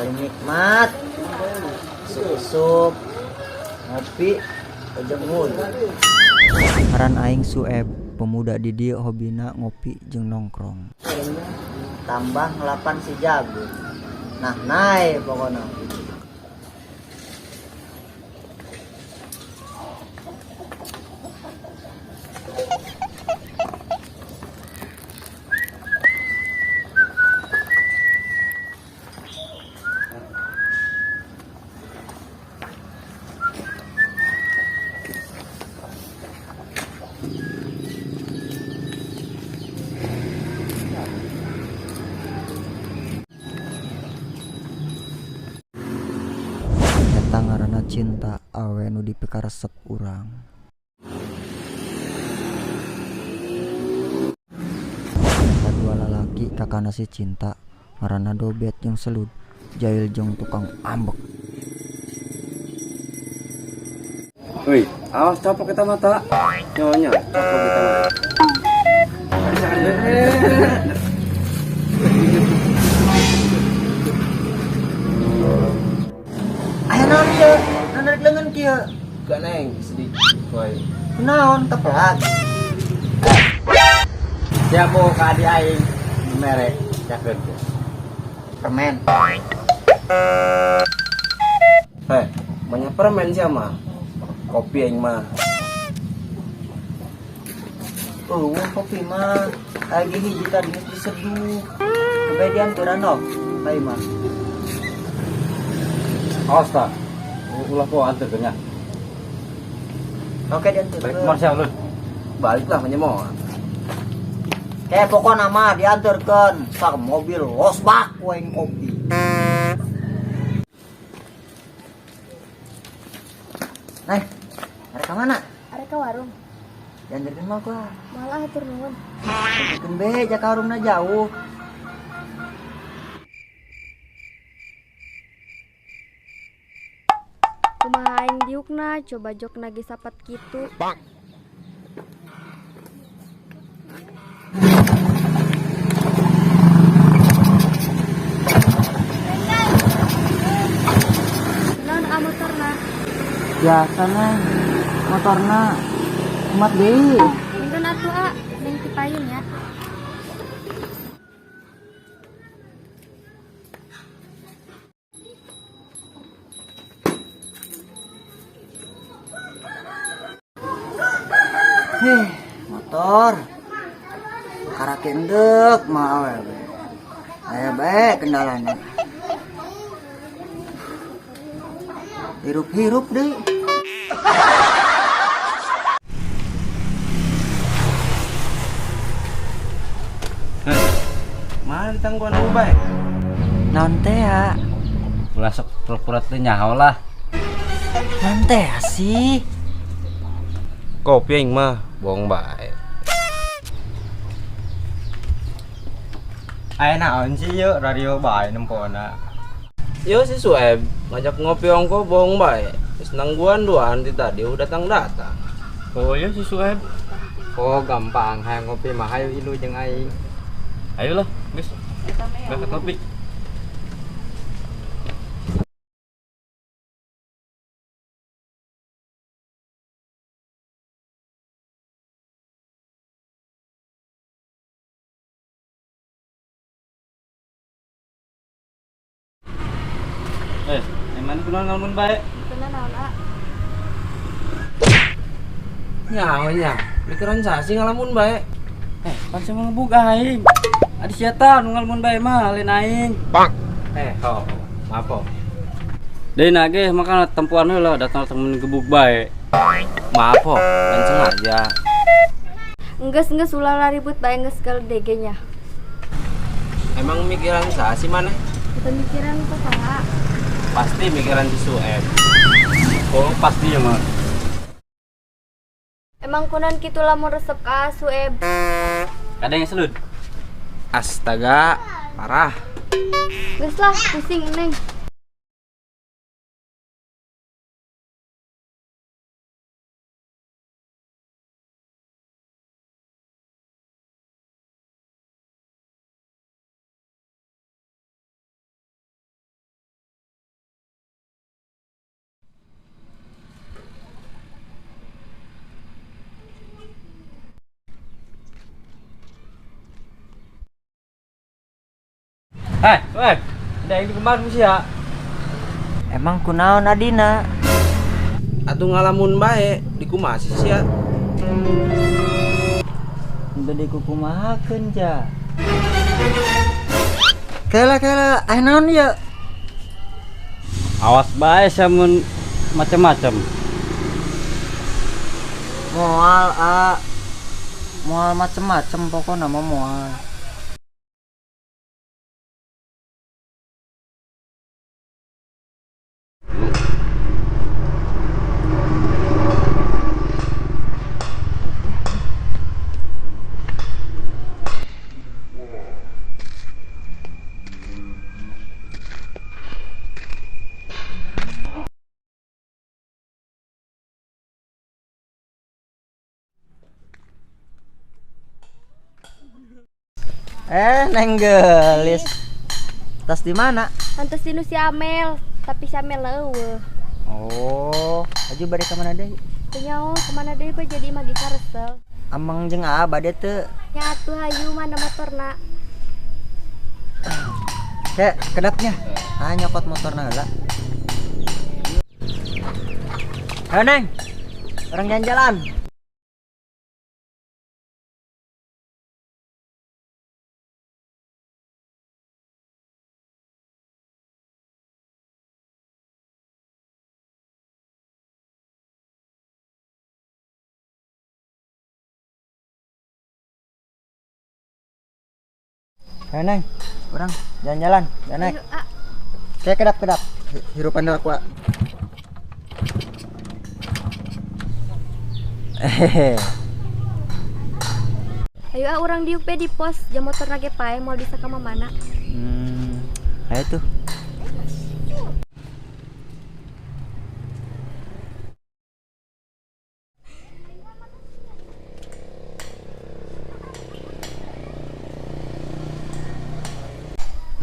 paling nikmat sup ngopi ojek ngul. Ngaran aing Sueb, pemuda di dieu hobina ngopi jeung nongkrong. Tambah ngelapan si jago. Nah, naik pokoknya. Eta ngaranna cinta awe nu dipikaresep urang. Eta dua lalaki kakana si cinta ngaranna Dobet jeung Selud, Jail jeung tukang ambek. Wih, awas capok kita mata. Nyonya, capok kita mata. Aya naon kieu? Narik leungeun kieu. Gak neng, sedikit. Woi. Naon tepelak? Siapa ka adi aing merek cakeun. Permen. Heh, banyak permen siapa? Kopi aing mah. Kopi mah lagi hiji tadi geus diseduh. Kemudian teuranok kai mah. Awas ta. Ulah po anteurkeun nya. Oke diantar. Baik Marcel lu. Baliklah menyemoh. Kayak pokoknya mah diantarkan sak mobil losbak waing kopi. Nah, ada ke mana? Ada ke warung. Diantarkan mah gua. Malah atur nuhun. Bikin be jaka warungna jauh. Kumaha aing diukna coba jok nage sapat kitu. Naon motorna? Biasa neng, motorna kumat deui. Mungkin atuh neng Cipayun ya. Motor. Kara kendek mah awewe. Aya bae kendalana. Hirup-hirup deui. Mana tangguan ubay? Naon teh ya? Ulah sok pura-pura teh nyaho lah. Naon teh ya sih? Kopi aing mah bohong bae. Aya naon sih yuk radio bae nempona. Yo si Sueb ngajak ngopi ongko bohong bae. Geus nangguan-duan di tadi udah datang. Oh iya si Sueb. Oh gampang, hayang ngopi mah hayu ilu jeung aing. Ayolah, guys. Berangkat ngopi. Emang kunaon ngalamun bae? Kena naon Nyaho nya. Pikiran sasi ngalamun bae. Pan saya mau ngebuk aing. Adi sia nu ngalamun bae mah lain aing. Maaf po. Deui nage makana tempuan heula datang temen gebuk bae. Maaf po, kan sengaja. Enggeus ulah ribut bae enggeus gal DG nya. Emang mikiran sasi mana? Pemikiran kok saha? Pasti mikiran si Sueb. Oh pasti ya mah. Emang kunan kitu lamun resep ka Sueb. Kadang yang Selud. Astaga, parah. Geus lah pusing neng. Sueb. Ada yang di kemarin sih ya. Emang kunaon adina? Atuh ngalamun bae dikumasi sia. Udah dikukumahakeun ja. Kela aya naon ya? Awas bae samun macam-macam. Moal macem-macem pokoknya mah moal. Neng gelis. Tas di mana? Antes dinu si Amel, tapi si Amel eueuh. Oh, aju bade ka mana deui? Teu nyaho kemana deui ba jadi magi karesel. Amang jeung Aa bade teu. Nya atuh hayu mana motorna. Kek kedapnya. Nyokot motorna heula. Ayo Neng. Orang jalan-jalan. Ayo Neng, orang jalan-jalan, jangan naik. Ayo, ah. Kayak kedap. Hirupan aku. Ayo urang diuk be di pos, jam motor nage pae mau bisa ka mana. Ayo tuh.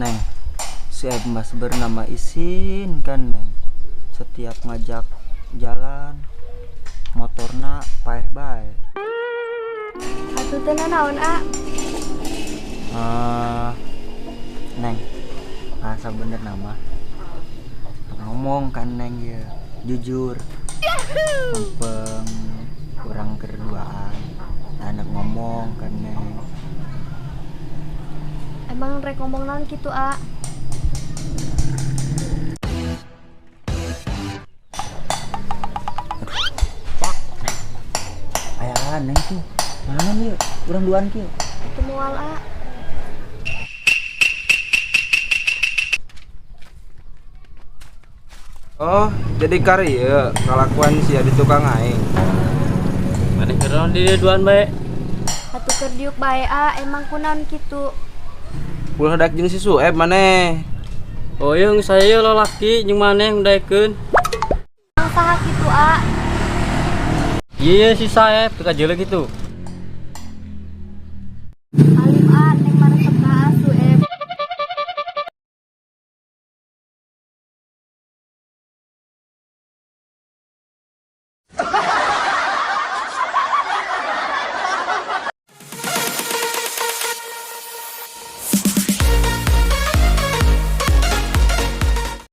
Neng, si Emas bernama Isin kan Neng. Setiap ngajak jalan motorna paeh bae. Atuh teh naon Neng, asa bener nama ngomong kan Neng ya, jujur. Mumpung kurang kerduaan, anak ngomong kan Neng. Emang rek ngomong naon kitu Aya Neng tuh, mana nih? Kurang duaan kieu. Itu moal Oh, jadi karya kelakuan sia di tukang aing. Maneh keur di duaan bae. Atuh keur diuk bae emang kunaon kitu. Ulah dak jeung si Sueb maneh. Oh iya saya lelaki jeung maneh ngundaekeun. Ang saha kitu Iya si Saeb teu kajeuleuh gitu. Alah